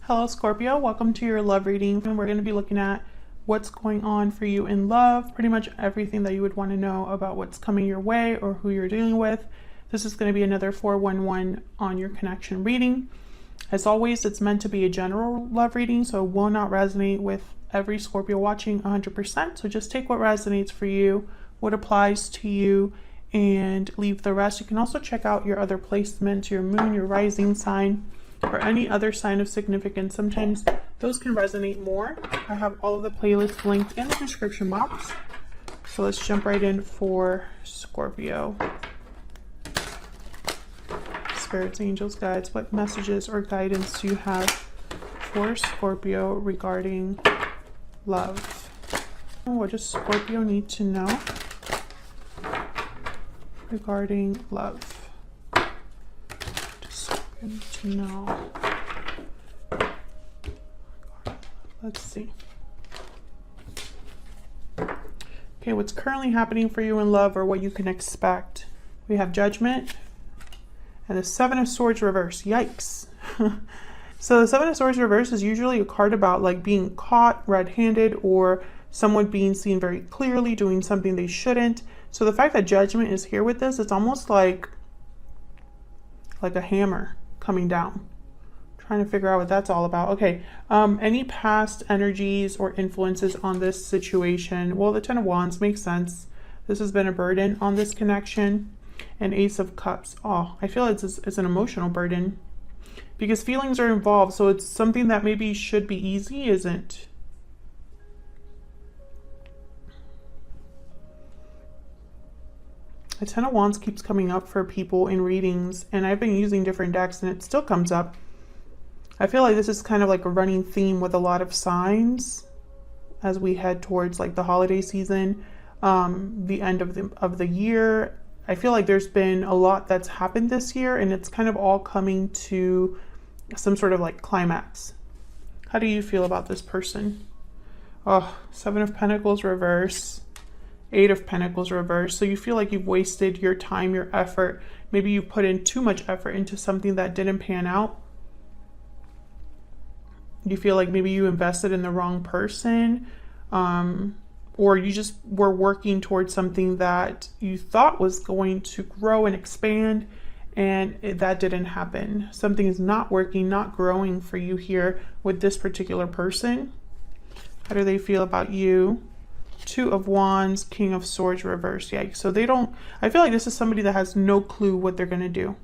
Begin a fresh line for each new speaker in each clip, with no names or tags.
Hello Scorpio, welcome to your love reading, and we're going to be looking at what's going on for you in love, pretty much everything that you would want to know about what's coming your way or who you're dealing with. This is going to be another 411 on your connection reading. As always, it's meant to be a general love reading, so it will not resonate with every Scorpio watching 100%. So just take what resonates for you, what applies to you, and leave the rest. You can also check out your other placements, your moon, your rising sign, or any other sign of significance. Sometimes those can resonate more. I have all of the playlists linked in the description box. So let's jump right in for Scorpio. Spirits, angels, guides, what messages or guidance do you have for Scorpio regarding love? What does Scorpio need to know regarding love? To know. Let's see. Okay, what's currently happening for you in love or what you can expect? We have Judgment and the Seven of Swords reverse. Yikes. So the Seven of Swords reverse is usually a card about like being caught red-handed or someone being seen very clearly doing something they shouldn't. So the fact that Judgment is here with this, it's almost like a hammer coming down. Trying to figure out what that's all about. Okay, any past energies or influences on this situation? Well, the Ten of Wands makes sense. This has been a burden on this connection. And Ace of Cups. Oh, I feel it's an emotional burden because feelings are involved. So it's something that maybe should be easy, isn't. The Ten of Wands keeps coming up for people in readings, and I've been using different decks and it still comes up. I feel like this is kind of like a running theme with a lot of signs as we head towards like the holiday season, the end of the year. I feel like there's been a lot that's happened this year and it's kind of all coming to some sort of like climax. How do you feel about this person? Oh, Seven of Pentacles reverse. Eight of Pentacles reverse. So you feel like you've wasted your time, your effort. Maybe you put in too much effort into something that didn't pan out. You feel like maybe you invested in the wrong person, or you just were working towards something that you thought was going to grow and expand, and that didn't happen. Something is not working, not growing for you here with this particular person. How do they feel about you? Two of Wands, King of Swords reverse. Yeah, so they don't, I feel like this is somebody that has no clue what they're going to do.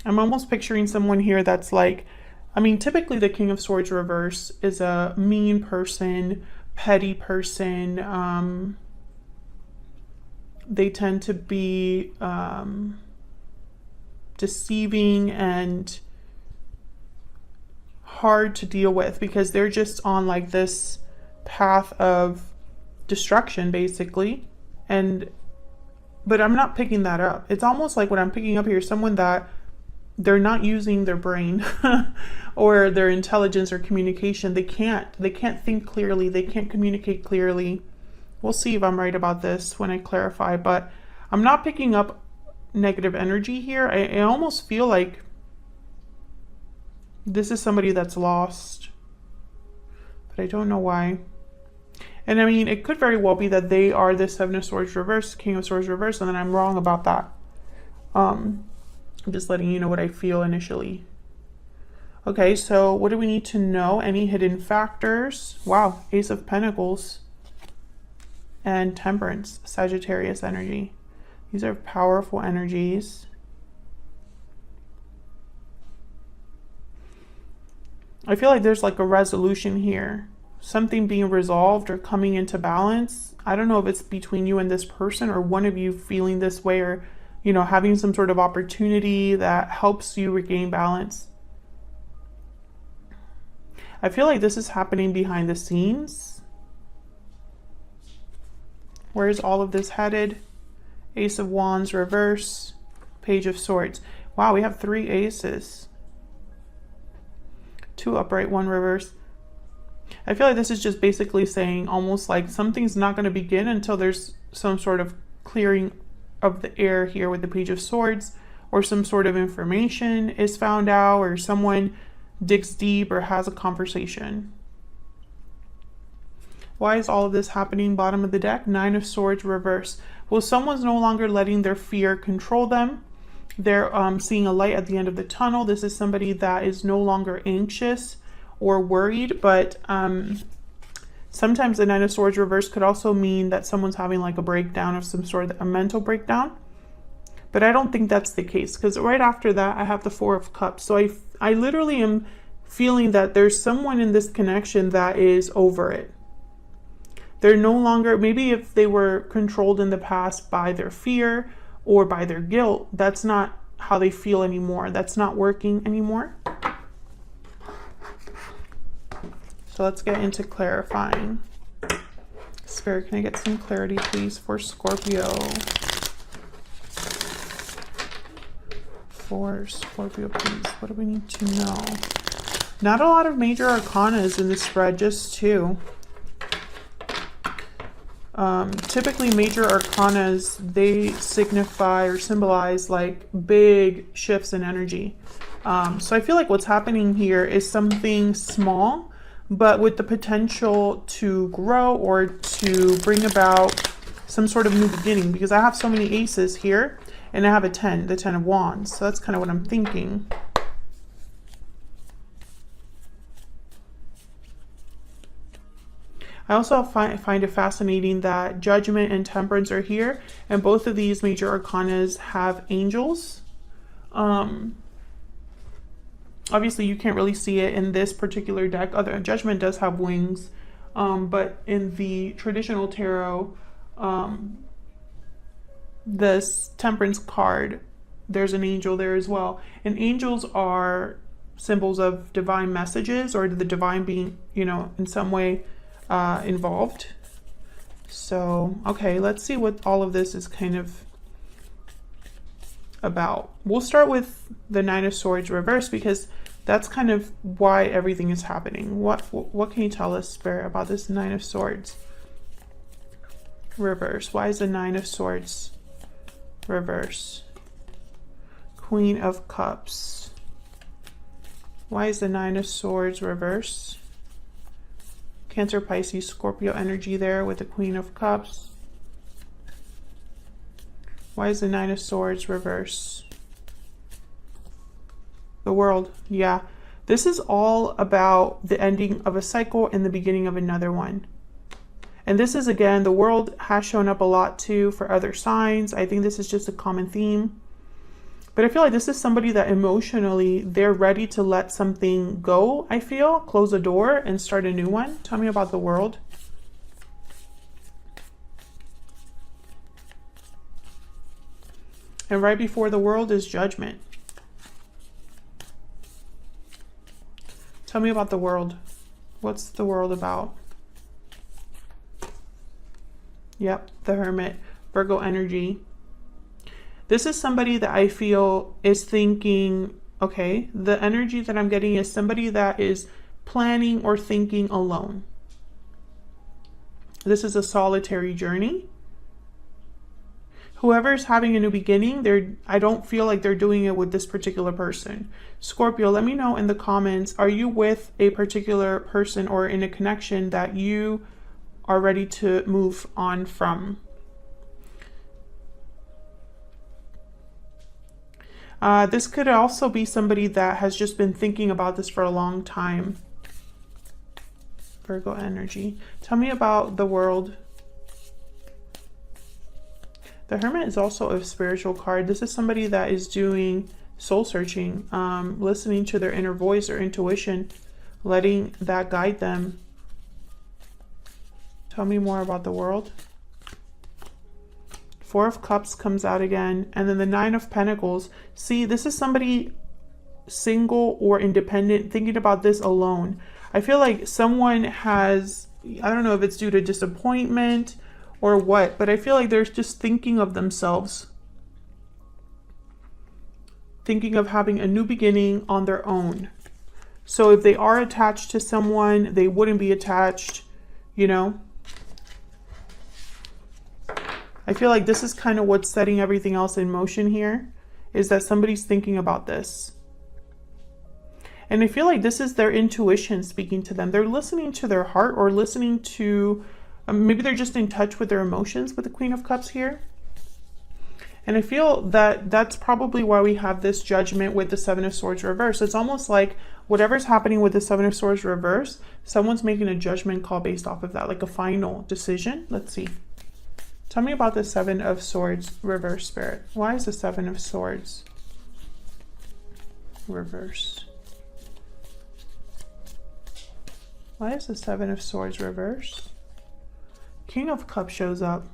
I'm almost picturing someone here that's like, I mean, typically the King of Swords reverse is a mean person, petty person. They tend to be deceiving and hard to deal with because they're just on like this path of destruction basically, but I'm not picking that up. It's almost like what I'm picking up here is someone that they're not using their brain or their intelligence or communication. They can't think clearly, they can't communicate clearly. We'll see if I'm right about this when I clarify, but I'm not picking up negative energy here. I almost feel like this is somebody that's lost, but I don't know why. And I mean, it could very well be that they are the Seven of Swords reverse, King of Swords reverse, and then I'm wrong about that. I'm just letting you know what I feel initially. Okay, so what do we need to know? Any hidden factors? Wow, Ace of Pentacles and Temperance, Sagittarius energy. These are powerful energies. I feel like there's like a resolution here. Something being resolved or coming into balance. I don't know if it's between you and this person or one of you feeling this way or, you know, having some sort of opportunity that helps you regain balance. I feel like this is happening behind the scenes. Where is all of this headed? Ace of Wands reverse, Page of Swords. Wow, we have 3 aces. 2 upright, 1 reverse. I feel like this is just basically saying almost like something's not going to begin until there's some sort of clearing of the air here with the Page of Swords, or some sort of information is found out, or someone digs deep or has a conversation. Why is all of this happening? Bottom of the deck, Nine of Swords reverse. Well, someone's no longer letting their fear control them. They're seeing a light at the end of the tunnel. This is somebody that is no longer anxious or worried, but sometimes the Nine of Swords reverse could also mean that someone's having like a breakdown of some sort, a mental breakdown. But I don't think that's the case, because right after that, I have the Four of Cups. So I literally am feeling that there's someone in this connection that is over it. They're no longer, maybe if they were controlled in the past by their fear or by their guilt, that's not how they feel anymore. That's not working anymore. So let's get into clarifying. Spirit, can I get some clarity, please, for Scorpio? For Scorpio, please. What do we need to know? Not a lot of major arcanas in this spread, just two. Typically major arcanas, they signify or symbolize like big shifts in energy. So I feel like what's happening here is something small, but with the potential to grow or to bring about some sort of new beginning, because I have so many aces here and I have a 10, the 10 of Wands. So that's kind of what I'm thinking. I also find it fascinating that Judgment and Temperance are here, and both of these major arcanas have angels. Obviously, you can't really see it in this particular deck. Judgment does have wings, but in the traditional tarot, this Temperance card, there's an angel there as well. And angels are symbols of divine messages, or the divine being, you know, in some way involved. So, okay, let's see what all of this is kind of about. We'll start with the Nine of Swords reverse, because that's kind of why everything is happening. What can you tell us, Spirit, about this Nine of Swords reverse? Why is the Nine of Swords reverse? Queen of Cups. Why is the Nine of Swords reverse? Cancer, Pisces, Scorpio energy there with the Queen of Cups. Why is the Nine of Swords reverse? The World. Yeah, this is all about the ending of a cycle and the beginning of another one. And this is, again, the World has shown up a lot too for other signs. I think this is just a common theme. But I feel like this is somebody that emotionally, they're ready to let something go, I feel. Close a door and start a new one. Tell me about the World. And right before the World is Judgment. Tell me about the World. What's the World about? Yep, the Hermit, Virgo energy. This is somebody that I feel is thinking, okay, the energy that I'm getting is somebody that is planning or thinking alone. This is a solitary journey. Whoever's having a new beginning, I don't feel like they're doing it with this particular person. Scorpio, let me know in the comments, are you with a particular person or in a connection that you are ready to move on from? This could also be somebody that has just been thinking about this for a long time. Virgo energy. Tell me about the World. The Hermit is also a spiritual card. This is somebody that is doing soul searching, listening to their inner voice or intuition, letting that guide them. Tell me more about the World. Four of Cups comes out again, and then the Nine of Pentacles. See, this is somebody single or independent thinking about this alone. I feel like someone has, I don't know if it's due to disappointment or what, but I feel like they're just thinking of themselves, thinking of having a new beginning on their own. So if they are attached to someone, they wouldn't be attached, you know. I feel like this is kind of what's setting everything else in motion here, is that somebody's thinking about this. And I feel like this is their intuition speaking to them. They're listening to their heart, or listening to, maybe they're just in touch with their emotions with the Queen of Cups here. And I feel that that's probably why we have this Judgment with the Seven of Swords reverse. It's almost like whatever's happening with the Seven of Swords reverse, someone's making a judgment call based off of that, like a final decision. Let's see. Tell me about the Seven of Swords reverse, Spirit. Why is the Seven of Swords reverse? Why is the Seven of Swords reverse? King of Cups shows up.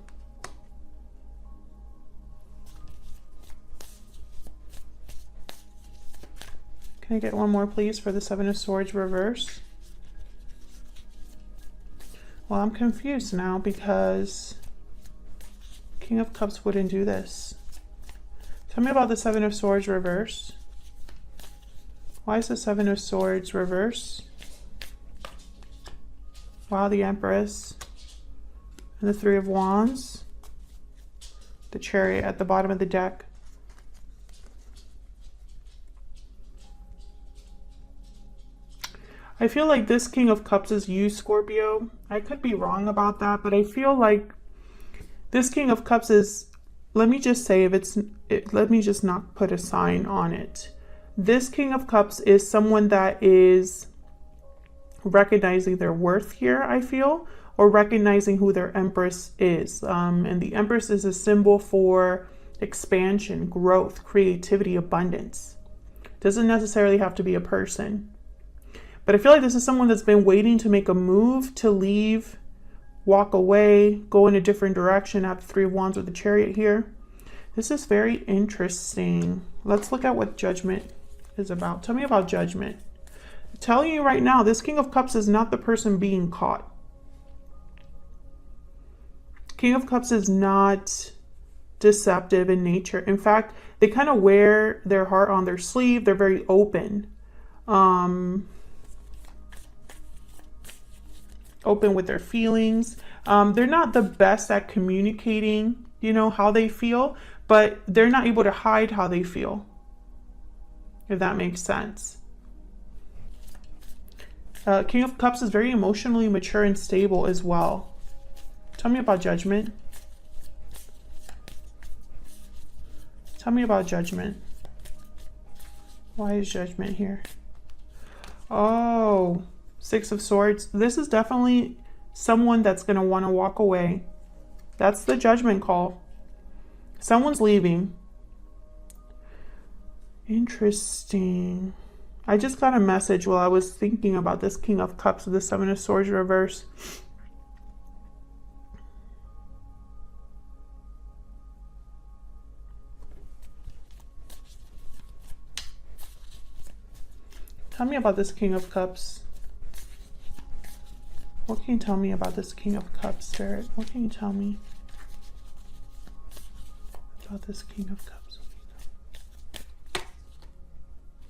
Can I get one more, please, for the Seven of Swords reverse? Well, I'm confused now because King of Cups wouldn't do this. Tell me about the Seven of Swords reverse. Why is the Seven of Swords reverse? Wow, the Empress. And the Three of Wands. The Chariot at the bottom of the deck. I feel like this King of Cups is you, Scorpio. I could be wrong about that, but I feel like this King of Cups is, let me just say, let me just not put a sign on it. This King of Cups is someone that is recognizing their worth here, I feel, or recognizing who their Empress is. And the Empress is a symbol for expansion, growth, creativity, abundance. Doesn't necessarily have to be a person. But I feel like this is someone that's been waiting to make a move, to leave, walk away, go in a different direction. At the Three of Wands with the Chariot here. This is very interesting. Let's look at what Judgment is about. Tell me about Judgment. I'm telling you right now, this King of Cups is not the person being caught. King of Cups is not deceptive in nature. In fact, they kind of wear their heart on their sleeve. They're very open. Open with their feelings. They're not the best at communicating, you know, how they feel, but they're not able to hide how they feel, if that makes sense. King of Cups is very emotionally mature and stable as well. Tell me about Judgment. Tell me about Judgment. Why is Judgment here? Oh, Six of Swords. This is definitely someone that's going to want to walk away. That's the judgment call. Someone's leaving. Interesting. I just got a message while I was thinking about this King of Cups with the Seven of Swords reverse. Tell me about this King of Cups. What can you tell me about this King of Cups, Spirit? What can you tell me about this King of Cups?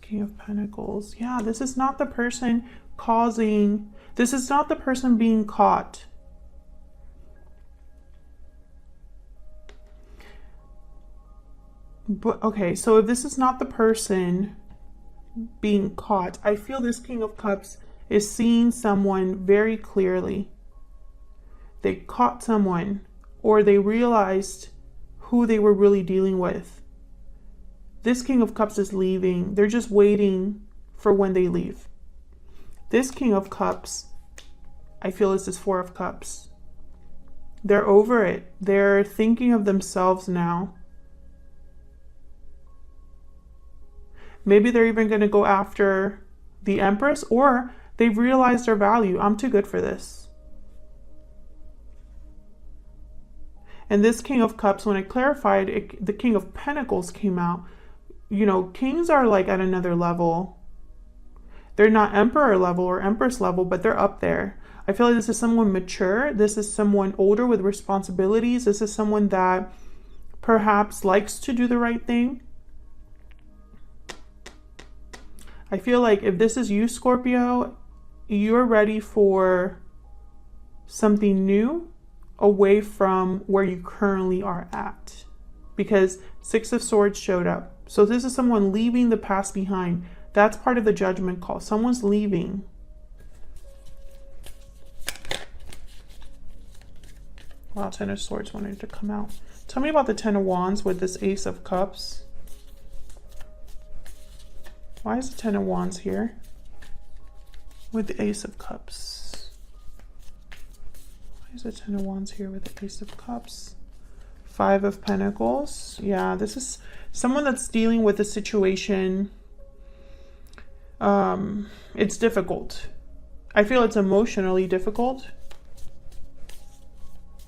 King of Pentacles. Yeah, this is not the person causing, this is not the person being caught. But okay, so if this is not the person being caught, I feel this King of Cups is seeing someone very clearly. They caught someone, or they realized who they were really dealing with. This King of Cups is leaving. They're just waiting for when they leave. This King of Cups, I feel, is this Four of Cups. They're over it. They're thinking of themselves now. Maybe they're even going to go after the Empress, or they've realized their value. I'm too good for this. And this King of Cups, when I clarified it, the King of Pentacles came out. You know, kings are like at another level. They're not emperor level or empress level, but they're up there. I feel like this is someone mature. This is someone older with responsibilities. This is someone that perhaps likes to do the right thing. I feel like if this is you, Scorpio, you're ready for something new away from where you currently are at, because Six of Swords showed up. So this is someone leaving the past behind. That's part of the judgment call. Someone's leaving. Wow, Ten of Swords wanted to come out. Tell me about the Ten of Wands with this Ace of Cups. Why is the Ten of Wands here with the Ace of Cups? Why is the Ten of Wands here with the Ace of Cups? Five of Pentacles. Yeah, this is someone that's dealing with a situation. It's difficult. I feel it's emotionally difficult.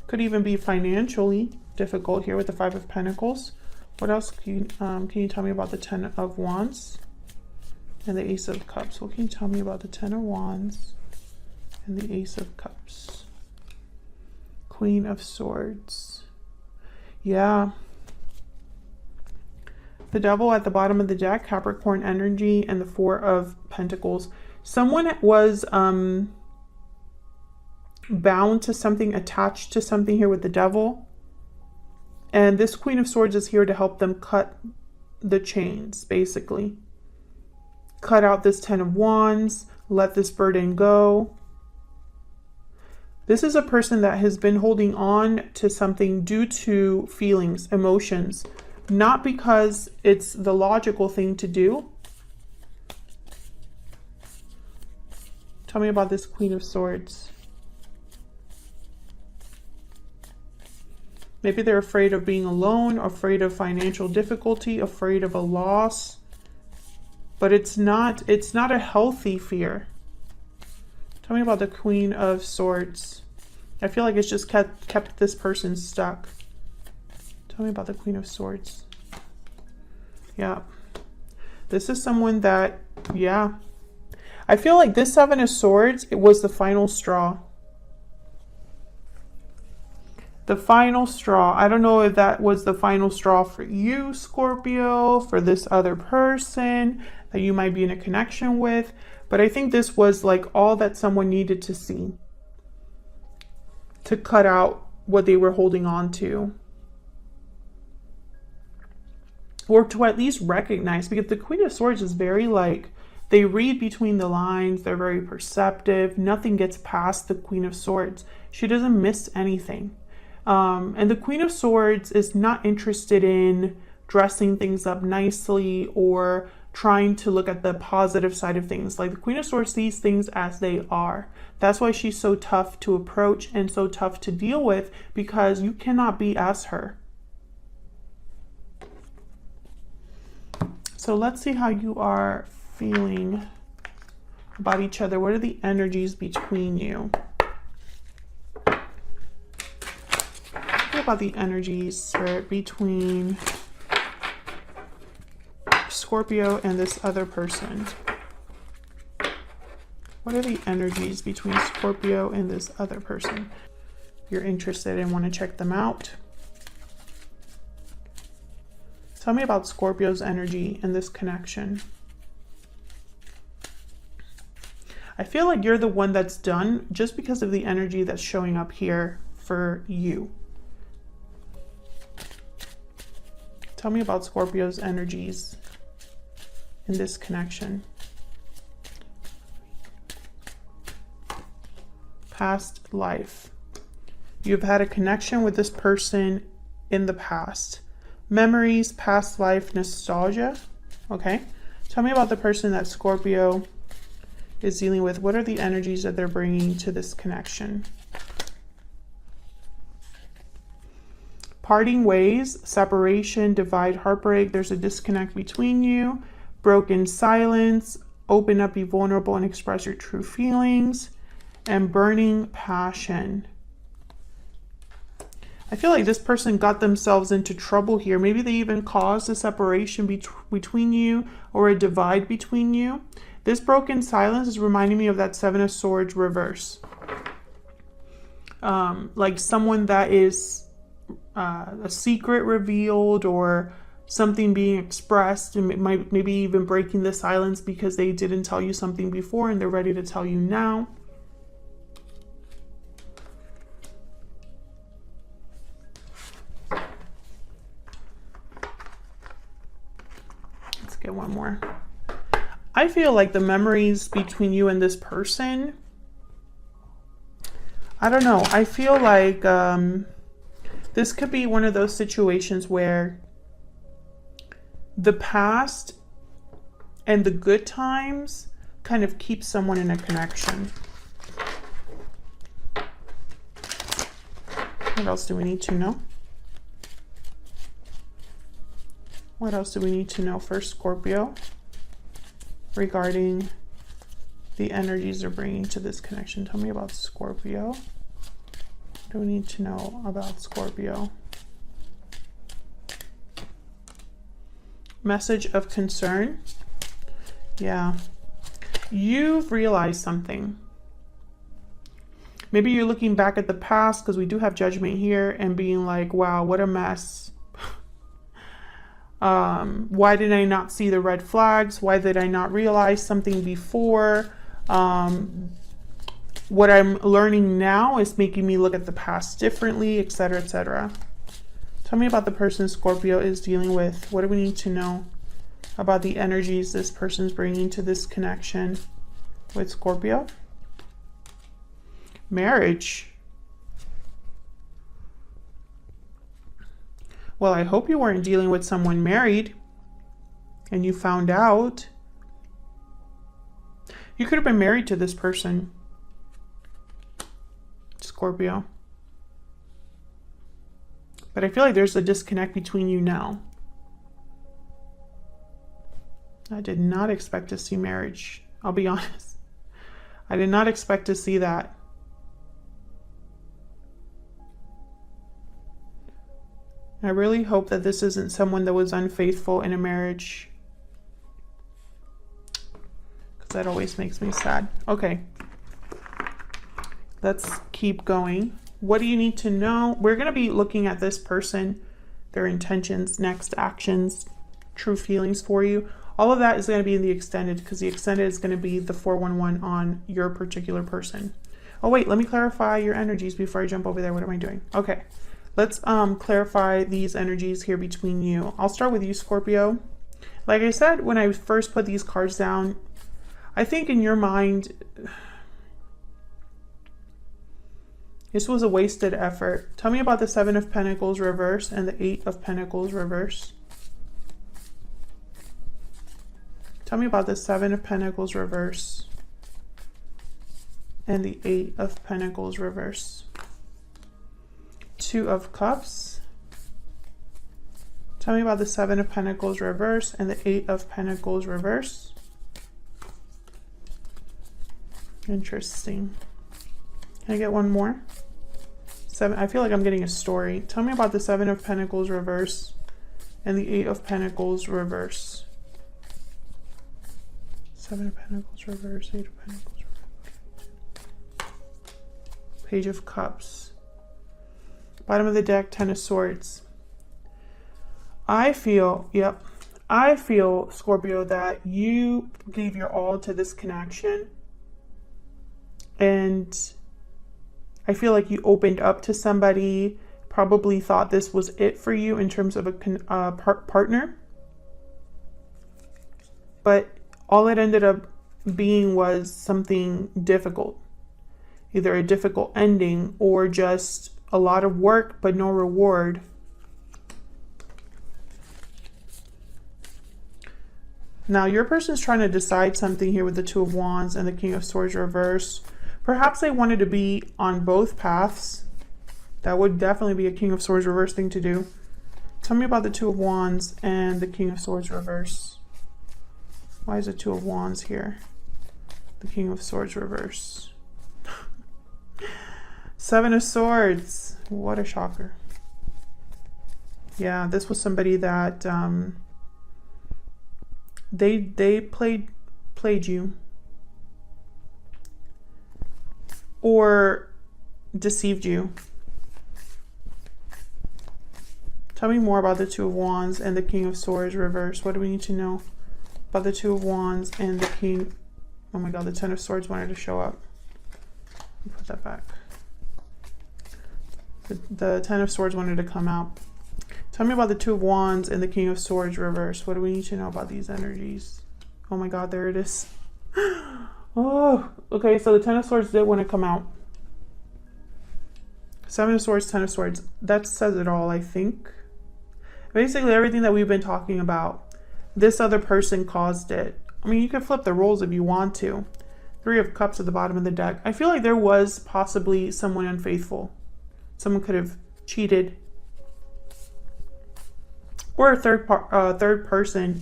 Could even be financially difficult here with the Five of Pentacles. What else can you tell me about the Ten of Wands and the Ace of Cups? What can you tell me about the Ten of Wands and the Ace of Cups? Queen of Swords. Yeah. The Devil at the bottom of the deck, Capricorn energy, and the Four of Pentacles. Someone was bound to something, attached to something here with the Devil. And this Queen of Swords is here to help them cut the chains, basically. Cut out this Ten of Wands, let this burden go. This is a person that has been holding on to something due to feelings, emotions, not because it's the logical thing to do. Tell me about this Queen of Swords. Maybe they're afraid of being alone, afraid of financial difficulty, afraid of a loss. But it's not a healthy fear. Tell me about the Queen of Swords. I feel like it's just kept this person stuck. Tell me about the Queen of Swords. Yeah. This is someone that, yeah. I feel like this Seven of Swords, it was the final straw. The final straw. I don't know if that was the final straw for you, Scorpio, for this other person that you might be in a connection with. But I think this was like all that someone needed to see to cut out what they were holding on to. Or to at least recognize, because the Queen of Swords is very like, they read between the lines, they're very perceptive. Nothing gets past the Queen of Swords. She doesn't miss anything. And the Queen of Swords is not interested in dressing things up nicely or trying to look at the positive side of things. Like the Queen of Swords sees things as they are. That's why she's so tough to approach and so tough to deal with, because you cannot be as her. So let's see how you are feeling about each other. What are the energies between you? What about the energies, Spirit, between Scorpio and this other person? What are the energies between Scorpio and this other person? You're interested and want to check them out. Tell me about Scorpio's energy in this connection. I feel like you're the one that's done just because of the energy that's showing up here for you. Tell me about Scorpio's energies in this connection. Past life. You've had a connection with this person in the past. Memories, past life, nostalgia. Okay. Tell me about the person that Scorpio is dealing with. What are the energies that they're bringing to this connection? Parting ways, separation, divide, heartbreak. There's a disconnect between you. Broken silence. Open up, be vulnerable, and express your true feelings. And burning passion. I feel like this person got themselves into trouble here. Maybe they even caused a separation between you or a divide between you. This broken silence is reminding me of that Seven of Swords reverse. Like someone that is a secret revealed or something being expressed, and maybe even breaking the silence because they didn't tell you something before and they're ready to tell you now. Let's get one more. I feel like the memories between you and this person, I don't know. I feel like this could be one of those situations where the past and the good times kind of keep someone in a connection. What else do we need to know? What else do we need to know for Scorpio regarding the energies they're bringing to this connection? Tell me about Scorpio. What do we need to know about Scorpio? Message of concern. Yeah. You've realized something. Maybe you're looking back at the past, because we do have Judgment here, and being like, wow, what a mess. Why did I not see the red flags? Why did I not realize something before? What I'm learning now is making me look at the past differently, etc., etc. Tell me about the person Scorpio is dealing with. What do we need to know about the energies this person's bringing to this connection with Scorpio? Marriage. Well, I hope you weren't dealing with someone married and you found out. You could have been married to this person, Scorpio. But I feel like there's a disconnect between you now. I did not expect to see marriage. I'll be honest. I did not expect to see that. I really hope that this isn't someone that was unfaithful in a marriage, because that always makes me sad. Okay, let's keep going. What do you need to know? We're going to be looking at this person, their intentions, next actions, true feelings for you. All of that is going to be in the extended, because the extended is going to be the 411 on your particular person. Oh wait, let me clarify your energies before I jump over there. What am I doing? Okay. Let's clarify these energies here between you. I'll start with you, Scorpio. Like I said, when I first put these cards down, I think in your mind, this was a wasted effort. Tell me about the 7 of Pentacles reverse and the 8 of Pentacles reverse. Tell me about the 7 of Pentacles reverse and the 8 of Pentacles reverse. 2 of Cups. Tell me about the 7 of Pentacles reverse and the 8 of Pentacles reverse. Interesting. Can I get one more? 7. I feel like I'm getting a story. Tell me about the 7 of Pentacles reverse and the 8 of Pentacles reverse. 7 of Pentacles reverse, 8 of Pentacles reverse. Page of Cups. Bottom of the deck, 10 of Swords. I feel, Scorpio, that you gave your all to this connection. And I feel like you opened up to somebody, probably thought this was it for you in terms of a partner. But all it ended up being was something difficult. Either a difficult ending or just a lot of work but no reward. Now your person's trying to decide something here with the 2 of Wands and the King of Swords reverse. Perhaps they wanted to be on both paths. That would definitely be a King of Swords reverse thing to do. Tell me about the 2 of Wands and the King of Swords reverse. Why is the 2 of Wands here? The King of Swords reverse. 7 of Swords. What a shocker. Yeah, this was somebody that they played you or deceived you. Tell me more about the 2 of Wands and the King of Swords reverse. What do we need to know about the 2 of Wands and the King? Oh my God, the 10 of Swords wanted to show up. Put that back. The 10 of Swords wanted to come out. Tell me about the 2 of Wands and the King of Swords reverse. What do we need to know about these energies? Oh my God, there it is. Oh, okay, so the Ten of Swords did want to come out. Seven of Swords, Ten of Swords. That says it all, I think. Basically, everything that we've been talking about, this other person caused it. I mean, you could flip the roles if you want to. Three of Cups at the bottom of the deck. I feel like there was possibly someone unfaithful. Someone could have cheated. Or a third person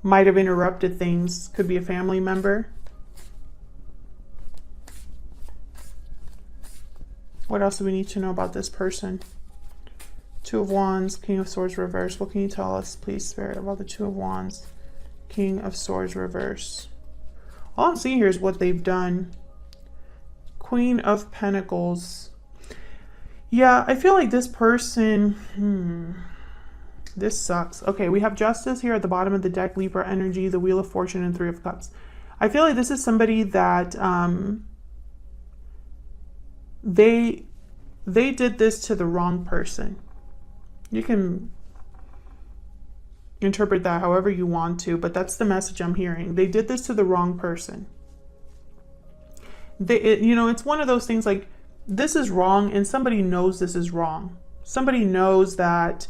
might have interrupted things. Could be a family member. What else do we need to know about this person? Two of Wands, King of Swords reverse. What can you tell us, please, Spirit, about the Two of Wands, King of Swords reverse? All I'm seeing here is what they've done. Queen of Pentacles. Yeah, I feel like this person... This sucks. Okay, we have Justice here at the bottom of the deck, Libra energy, the Wheel of Fortune, and Three of Cups. I feel like this is somebody that... They did this to the wrong person. You can interpret that however you want to, but that's the message I'm hearing. They did this to the wrong person. It's one of those things like, this is wrong, and somebody knows this is wrong. Somebody knows that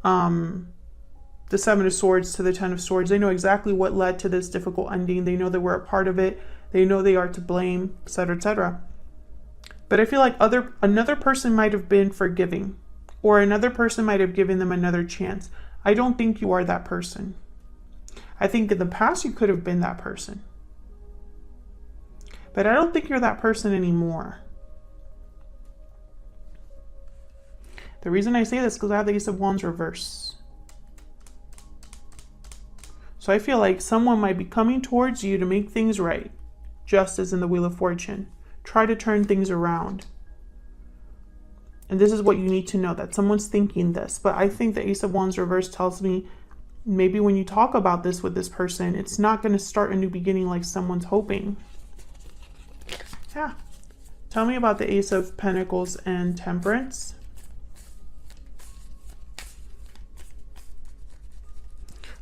the Seven of Swords to the Ten of Swords, they know exactly what led to this difficult ending. They know that we're a part of it. They know they are to blame, etc., etc. But I feel like another person might have been forgiving, or another person might have given them another chance. I don't think you are that person. I think in the past you could have been that person. But I don't think you're that person anymore. The reason I say this is because I have the Ace of Wands reverse. So I feel like someone might be coming towards you to make things right. Justice in the Wheel of Fortune. Try to turn things around. And this is what you need to know, that someone's thinking this. But I think the Ace of Wands reverse tells me maybe when you talk about this with this person, it's not going to start a new beginning like someone's hoping. Yeah. Tell me about the Ace of Pentacles and Temperance.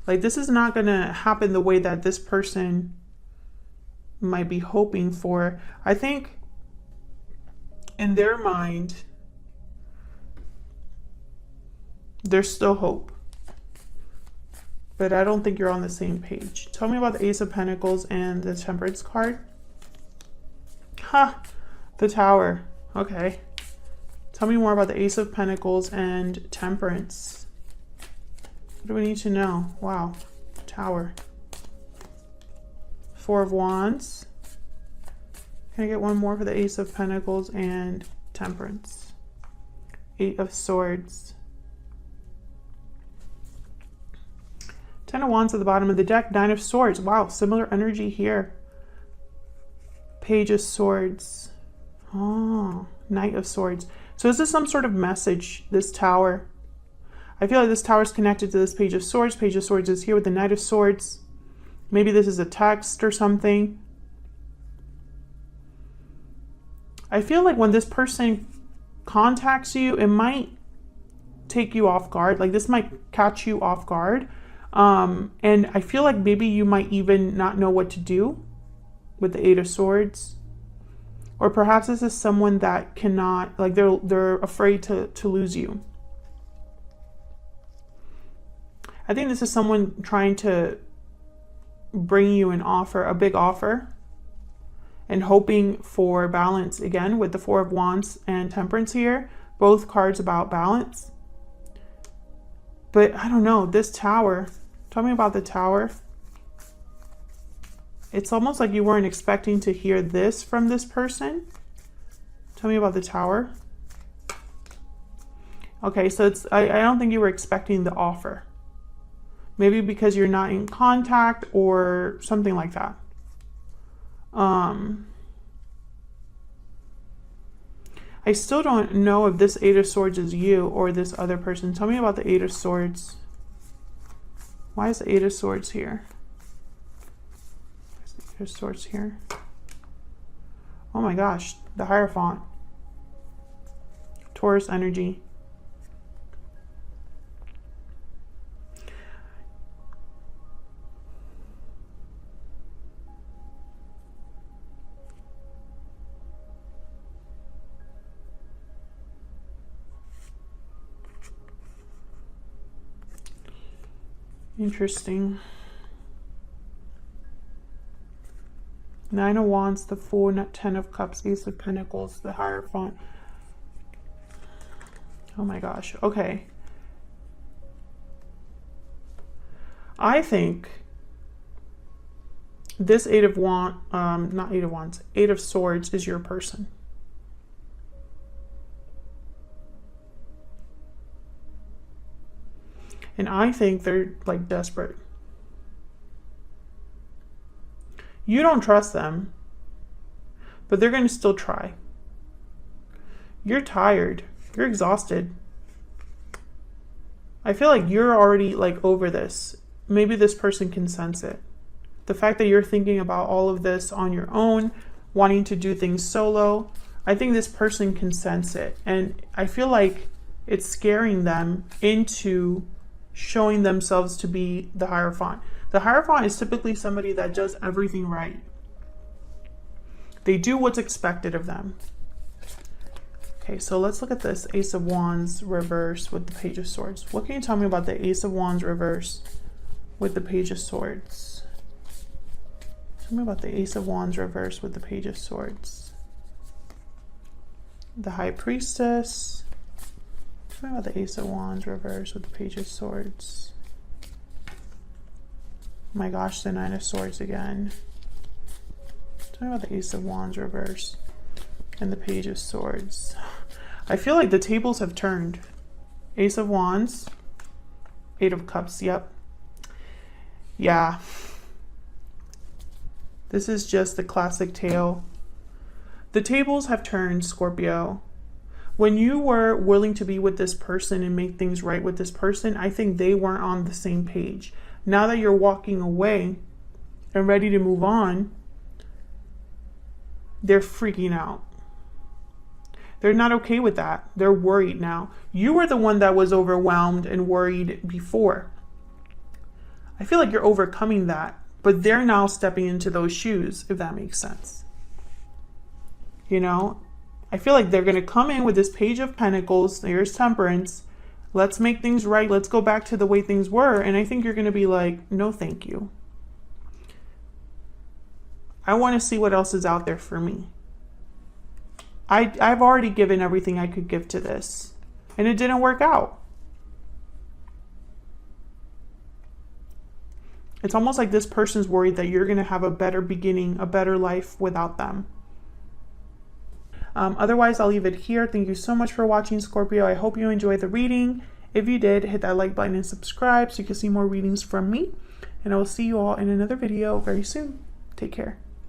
Like, this is not going to happen the way that this person might be hoping for. I think in their mind, there's still hope. But I don't think you're on the same page. Tell me about the Ace of Pentacles and the Temperance card. Ha! The Tower. Okay. Tell me more about the Ace of Pentacles and Temperance. What do we need to know? Wow. Tower. Four of Wands. Can I get one more for the Ace of Pentacles and Temperance? Eight of Swords. Ten of Wands at the bottom of the deck. Nine of Swords. Wow, similar energy here. Page of Swords. Oh, Knight of Swords. So is this some sort of message, this Tower? I feel like this Tower is connected to this Page of Swords. Page of Swords is here with the Knight of Swords. Maybe this is a text or something. I feel like when this person contacts you, it might take you off guard. Like, this might catch you off guard. And I feel like maybe you might even not know what to do with the Eight of Swords. Or perhaps this is someone that cannot, like, they're afraid to lose you. I think this is someone trying to bring you an offer, a big offer, and hoping for balance again with the Four of Wands and Temperance here. Both cards about balance. But I don't know, this Tower, tell me about the Tower. It's almost like you weren't expecting to hear this from this person. Tell me about the Tower. Okay, so it's I don't think you were expecting the offer. Maybe because you're not in contact or something like that. I still don't know if this Eight of Swords is you or this other person. Tell me about the Eight of Swords. Why is the Eight of Swords here? Why is the Eight of Swords here? Oh my gosh, the Hierophant. Taurus energy. Interesting. Nine of Wands, the Fool, 10 of Cups, Ace of Pentacles, the Hierophant. Oh my gosh. Okay. I think this Eight of Wands, not Eight of Wands, Eight of Swords is your person. And I think they're like desperate. You don't trust them, but they're going to still try. You're tired. You're exhausted. I feel like you're already like over this. Maybe this person can sense it. The fact that you're thinking about all of this on your own, wanting to do things solo, I think this person can sense it. And I feel like it's scaring them into showing themselves to be the Hierophant. The Hierophant is typically somebody that does everything right. They do what's expected of them. Okay, so let's look at this Ace of Wands reverse with the Page of Swords. What can you tell me about the Ace of Wands reverse with the Page of Swords? Tell me about the Ace of Wands reverse with the Page of Swords. The High Priestess. Tell me about the Ace of Wands reverse with the Page of Swords. Oh my gosh, the Nine of Swords again. Tell me about the Ace of Wands reverse and the Page of Swords. I feel like the tables have turned. Ace of Wands, Eight of Cups, yep. Yeah. This is just the classic tale. The tables have turned, Scorpio. When you were willing to be with this person and make things right with this person, I think they weren't on the same page. Now that you're walking away and ready to move on, they're freaking out. They're not okay with that. They're worried now. You were the one that was overwhelmed and worried before. I feel like you're overcoming that, but they're now stepping into those shoes, if that makes sense. You know, I feel like they're going to come in with this Page of Pentacles. Here's Temperance. Let's make things right. Let's go back to the way things were. And I think you're going to be like, no, thank you. I want to see what else is out there for me. I've already given everything I could give to this, and it didn't work out. It's almost like this person's worried that you're going to have a better beginning, a better life without them. Otherwise, I'll leave it here. Thank you so much for watching, Scorpio. I hope you enjoyed the reading. If you did, hit that like button and subscribe so you can see more readings from me. And I will see you all in another video very soon. Take care.